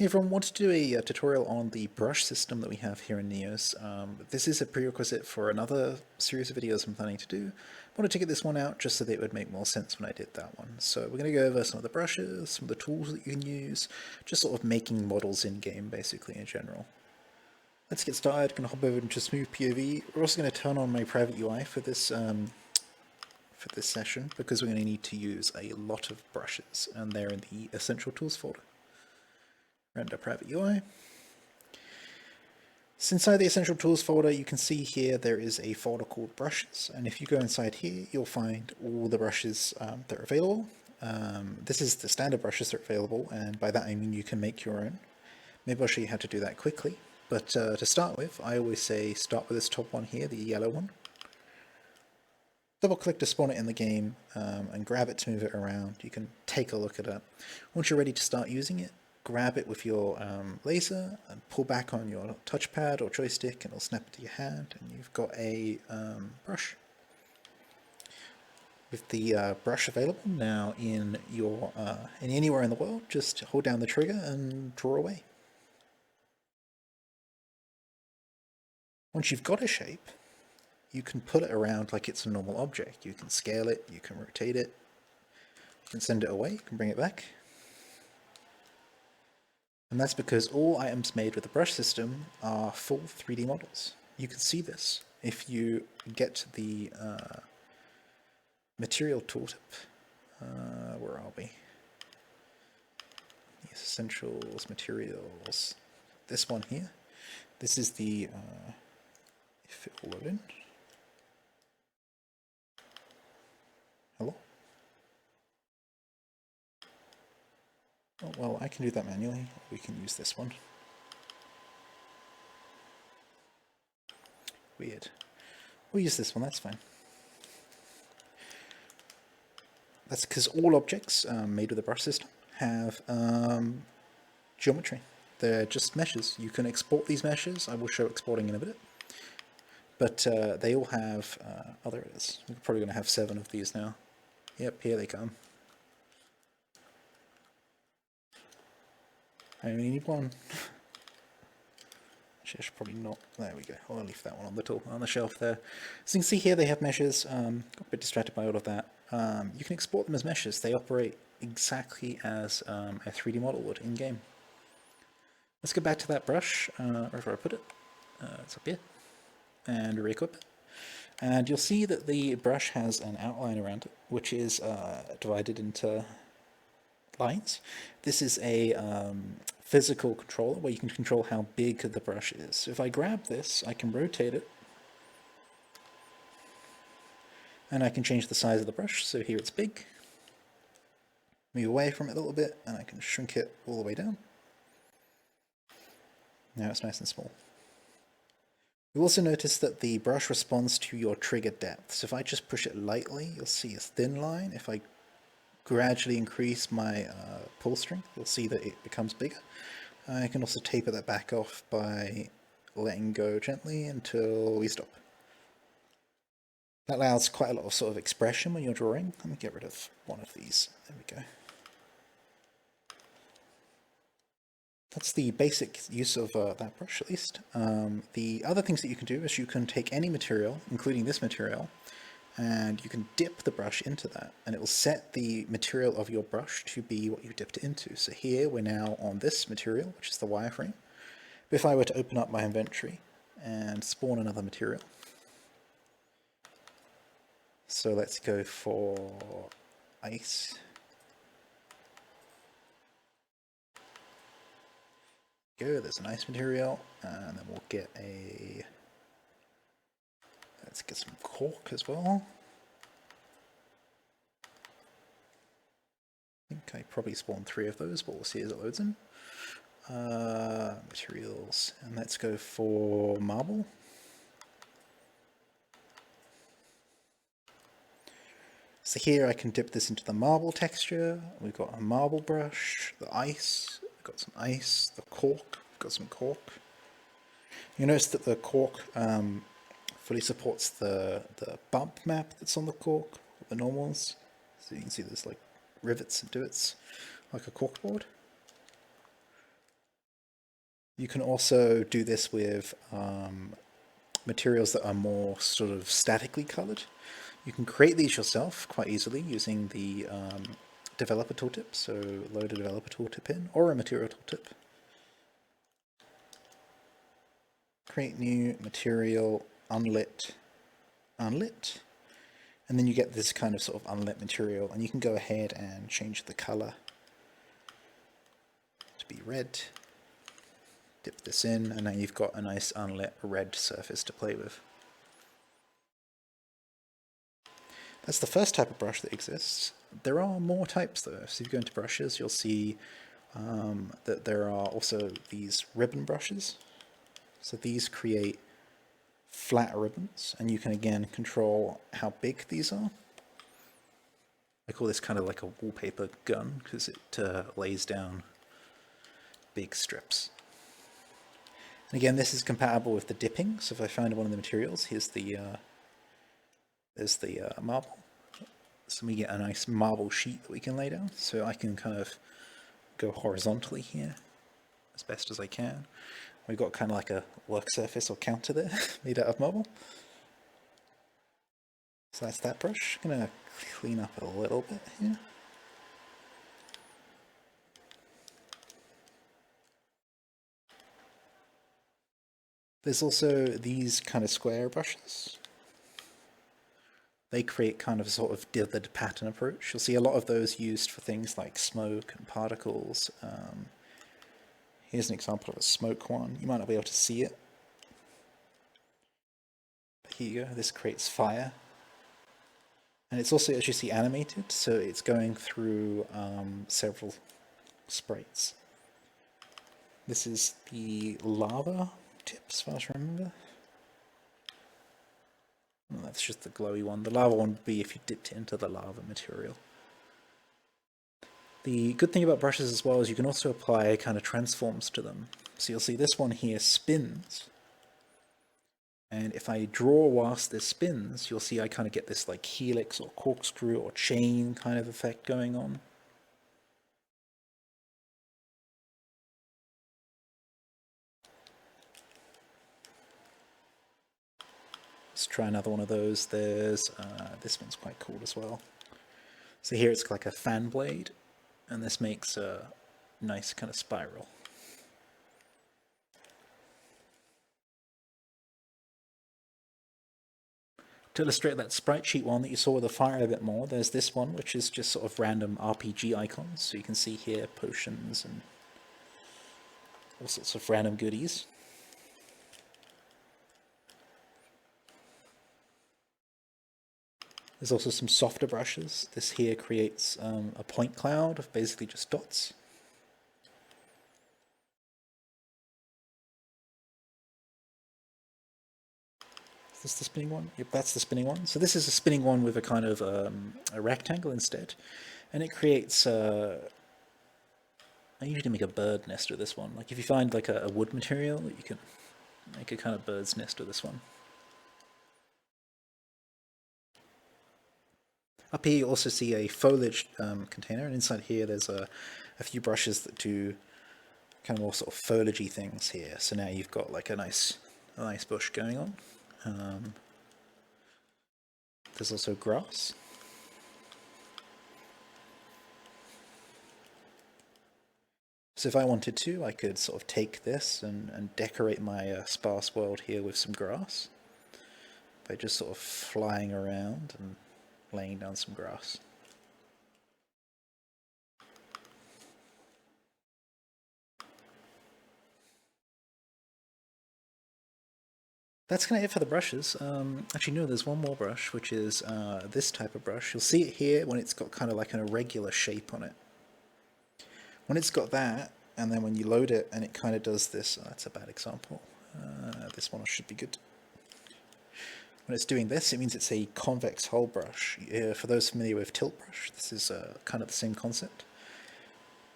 Hey everyone, wanted to do a tutorial on the brush system that we have here in Neos. This is a prerequisite for another series of videos I'm planning to do. I wanted to get this one out just so that it would make more sense when I did that one. So we're going to go over some of the brushes, some of the tools that you can use, just sort of making models in-game basically in general. Let's get started. Going to hop over into Smooth POV. We're also going to turn on my private UI for this session because we're going to need to use a lot of brushes and they're in the Essential Tools folder. Render private UI. So inside the Essential Tools folder, you can see here there is a folder called Brushes, and if you go inside here, you'll find all the brushes that are available. This is the standard brushes that are available, and by that I mean you can make your own. Maybe I'll show you how to do that quickly, but to start with, I always say start with this top one here, the yellow one. Double click to spawn it in the game and grab it to move it around. You can take a look at it. Once you're ready to start using it, grab it with your laser and pull back on your touchpad or joystick and it'll snap into your hand and you've got a brush. With the brush available now in anywhere in the world, just hold down the trigger and draw away. Once you've got a shape, you can put it around like it's a normal object. You can scale it, you can rotate it, you can send it away, you can bring it back. And that's because all items made with the brush system are full 3D models. You can see this if you get the material tooltip. Where are we? Essentials, materials. This one here. This is the, if it will load in. Hello? Oh, well, I can do that manually. We can use this one. Weird. We'll use this one, that's fine. That's because all objects made with the brush system have geometry. They're just meshes. You can export these meshes. I will show exporting in a bit. But they all have, oh, there it is. We're probably going to have 7 of these now. Yep, here they come. I only need one. Actually, I should probably not. There we go. I'll leave that one on the shelf there. So you can see here they have meshes. Got a bit distracted by all of that. You can export them as meshes. They operate exactly as a 3D model would in game. Let's go back to that brush, wherever I put it. It's up here, and re-equip it. And you'll see that the brush has an outline around it, which is divided into lines. This is a physical controller where you can control how big the brush is. So if I grab this, I can rotate it and I can change the size of the brush. So here it's big. Move away from it a little bit and I can shrink it all the way down. Now it's nice and small. You'll also notice that the brush responds to your trigger depth. So if I just push it lightly, you'll see a thin line. If I gradually increase my pull strength, you'll see that it becomes bigger. I can also taper that back off by letting go gently until we stop. That allows quite a lot of sort of expression when you're drawing. Let me get rid of one of these. There we go. That's the basic use of that brush, at least. The other things that you can do is you can take any material, including this material, and you can dip the brush into that, and it will set the material of your brush to be what you dipped it into. So here we're now on this material, which is the wireframe. But if I were to open up my inventory and spawn another material, so let's go for ice. There's a nice material, and then we'll get let's get some cork as well. I think I probably spawned 3 of those, but we'll see as it loads in. Materials, and let's go for marble. So here I can dip this into the marble texture. We've got a marble brush, the ice, we've got some ice, the cork, we've got some cork. You notice that the cork fully supports the bump map that's on the cork, the normals. So you can see there's like rivets and divots, like a corkboard. You can also do this with materials that are more sort of statically colored. You can create these yourself quite easily using the developer tooltip. So load a developer tooltip in, or a material tooltip. Create new material, unlit, unlit. And then you get this kind of sort of unlit material, and you can go ahead and change the color to be red. Dip this in, and now you've got a nice unlit red surface to play with. That's the first type of brush that exists. There are more types though. So if you go into brushes, you'll see that there are also these ribbon brushes. So these create flat ribbons, and you can again control how big these are. I call this kind of like a wallpaper gun because it lays down big strips. And again, this is compatible with the dipping. So if I find one of the materials, here's the marble. So we get a nice marble sheet that we can lay down. So I can kind of go horizontally here as best as I can. We've got kind of like a work surface or counter there made out of marble. So that's that brush. I'm going to clean up a little bit here. There's also these kind of square brushes. They create kind of sort of dithered pattern approach. You'll see a lot of those used for things like smoke and particles. Here's an example of a smoke one. You might not be able to see it. But here you go. This creates fire. And it's also, as you see, animated. So it's going through several sprites. This is the lava tip, as far as I remember. Well, that's just the glowy one. The lava one would be if you dipped it into the lava material. The good thing about brushes as well is you can also apply kind of transforms to them. So you'll see this one here spins. And if I draw whilst this spins, you'll see I kind of get this like helix or corkscrew or chain kind of effect going on. Let's try another one of those. There's this one's quite cool as well. So here it's like a fan blade, and this makes a nice kind of spiral. To illustrate that sprite sheet one that you saw with the fire a bit more, there's this one, which is just sort of random RPG icons. So you can see here potions and all sorts of random goodies. There's also some softer brushes. This here creates a point cloud of basically just dots. Is this the spinning one? Yep, that's the spinning one. So this is a spinning one with a kind of a rectangle instead. And it creates, I usually make a bird nest with this one. Like if you find like a wood material, you can make a kind of bird's nest with this one. Up here you also see a foliage container, and inside here there's a few brushes that do kind of more sort of foliagey things here. So now you've got like a nice bush going on. There's also grass. So if I wanted to, I could sort of take this and decorate my sparse world here with some grass by just sort of flying around and laying down some grass. That's kind of it for the brushes. Actually, no, there's one more brush, which is this type of brush. You'll see it here when it's got kind of like an irregular shape on it. When it's got that, and then when you load it and it kind of does this, that's a bad example. This one should be good. When it's doing this, it means it's a convex hull brush. For those familiar with tilt brush, this is kind of the same concept.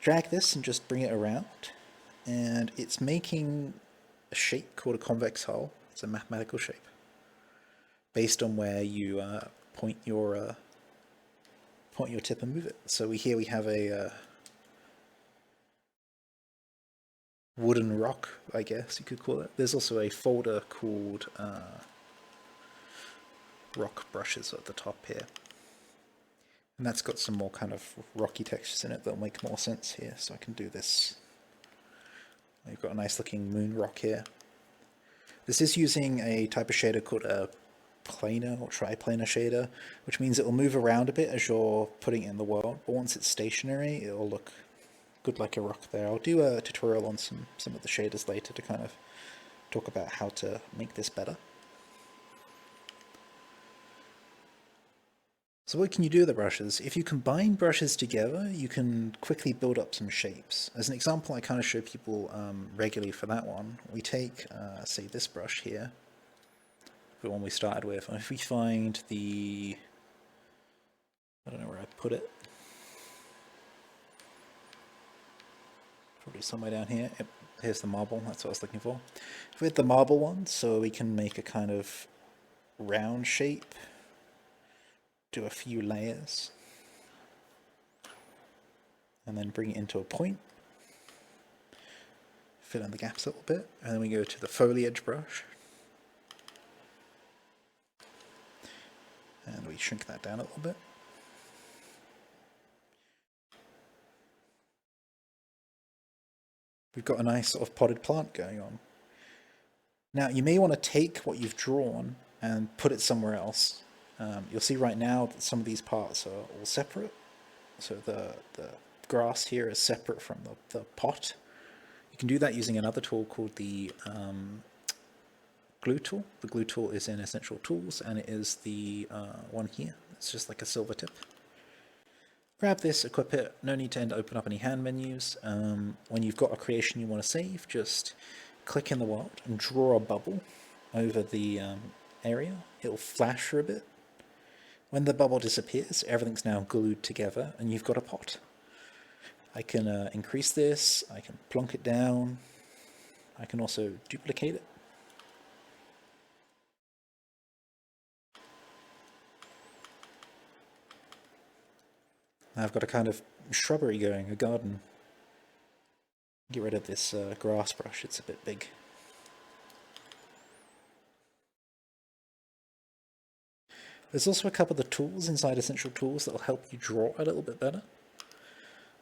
Drag this and just bring it around, and it's making a shape called a convex hull. It's a mathematical shape based on where you point your tip and move it. So here we have a wooden rock, I guess you could call it. There's also a folder called rock brushes at the top here. And that's got some more kind of rocky textures in it that'll make more sense here. So I can do this. We've got a nice looking moon rock here. This is using a type of shader called a planar or triplanar shader, which means it will move around a bit as you're putting it in the world, but once it's stationary, it'll look good like a rock there. I'll do a tutorial on some of the shaders later to kind of talk about how to make this better. So what can you do with the brushes? If you combine brushes together, you can quickly build up some shapes. As an example, I kind of show people regularly for that one. We take, say, this brush here, the one we started with, and if we find the, I don't know where I put it, probably somewhere down here. Yep, here's the marble, that's what I was looking for. If we hit the marble one, so we can make a kind of round shape, do a few layers, and then bring it into a point, fill in the gaps a little bit, and then we go to the foliage brush, and we shrink that down a little bit. We've got a nice sort of potted plant going on. Now you may want to take what you've drawn and put it somewhere else. You'll see right now that some of these parts are all separate. So the grass here is separate from the pot. You can do that using another tool called the glue tool. The glue tool is in Essential Tools, and it is the one here. It's just like a silver tip. Grab this, equip it, no need to open up any hand menus. When you've got a creation you want to save, just click in the world and draw a bubble over the area. It'll flash for a bit. When the bubble disappears, everything's now glued together and you've got a pot. I can increase this, I can plonk it down, I can also duplicate it. Now I've got a kind of shrubbery going, a garden. Get rid of this grass brush, it's a bit big. There's also a couple of the tools inside Essential Tools that will help you draw a little bit better.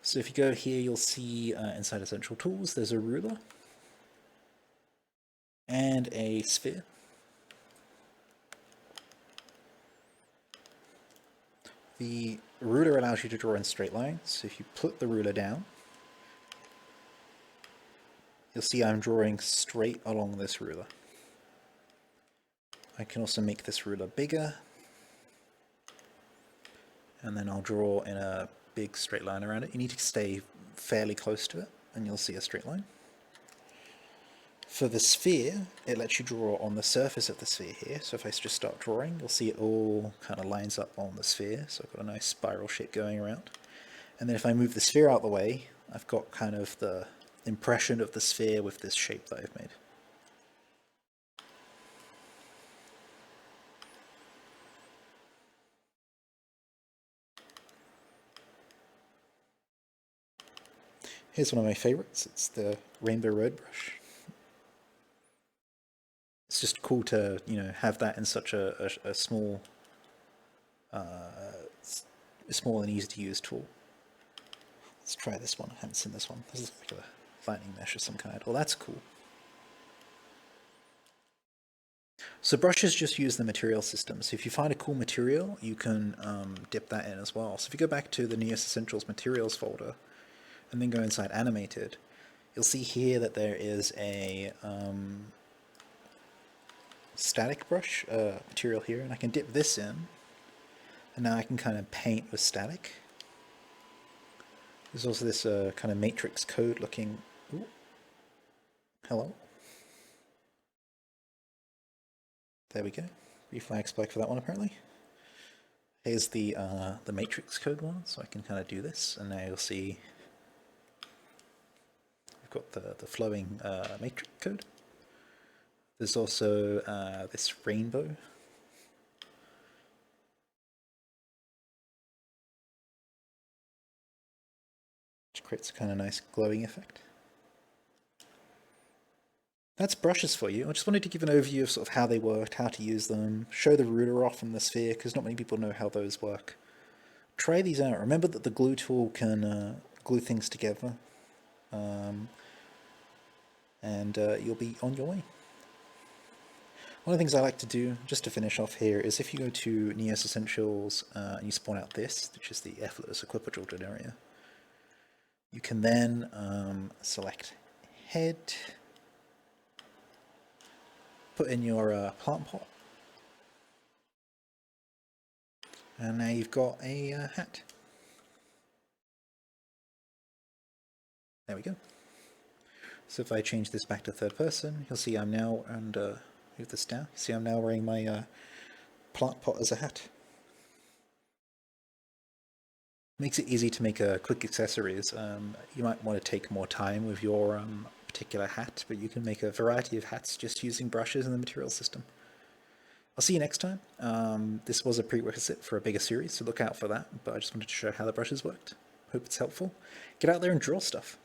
So if you go here, you'll see inside Essential Tools, there's a ruler and a sphere. The ruler allows you to draw in straight lines. So if you put the ruler down, you'll see I'm drawing straight along this ruler. I can also make this ruler bigger, and then I'll draw in a big straight line around it. You need to stay fairly close to it, and you'll see a straight line. For the sphere, it lets you draw on the surface of the sphere here. So if I just start drawing, you'll see it all kind of lines up on the sphere. So I've got a nice spiral shape going around. And then if I move the sphere out of the way, I've got kind of the impression of the sphere with this shape that I've made. Here's one of my favorites. It's the Rainbow Road brush. It's just cool to, have that in such a small, small and easy to use tool. Let's try this one. I haven't seen this one. This is like a lightning mesh of some kind. Oh, that's cool. So brushes just use the material system. So if you find a cool material, you can dip that in as well. So if you go back to the Neos Essentials materials folder, and then go inside animated, you'll see here that there is a static brush material here, and I can dip this in, and now I can kind of paint with static. There's also this kind of matrix code looking, ooh, hello. There we go. Reflag spike for that one apparently. Here's the matrix code one, so I can kind of do this, and now you'll see we've got the flowing matrix code. There's also this rainbow. Which creates a kind of nice glowing effect. That's brushes for you. I just wanted to give an overview of sort of how they worked, how to use them, show the ruler off and the sphere, because not many people know how those work. Try these out. Remember that the glue tool can glue things together, and you'll be on your way. One of the things I like to do, just to finish off here, is if you go to Neos Essentials and you spawn out this, which is the effortless equipage area, you can then select head, put in your plant pot, and now you've got a hat. There we go. So if I change this back to third person, you'll see I'm now, and move this down, see I'm now wearing my plant pot as a hat. Makes it easy to make quick accessories. You might want to take more time with your particular hat, but you can make a variety of hats just using brushes in the material system. I'll see you next time. This was a prerequisite for a bigger series, so look out for that, but I just wanted to show how the brushes worked. Hope it's helpful. Get out there and draw stuff.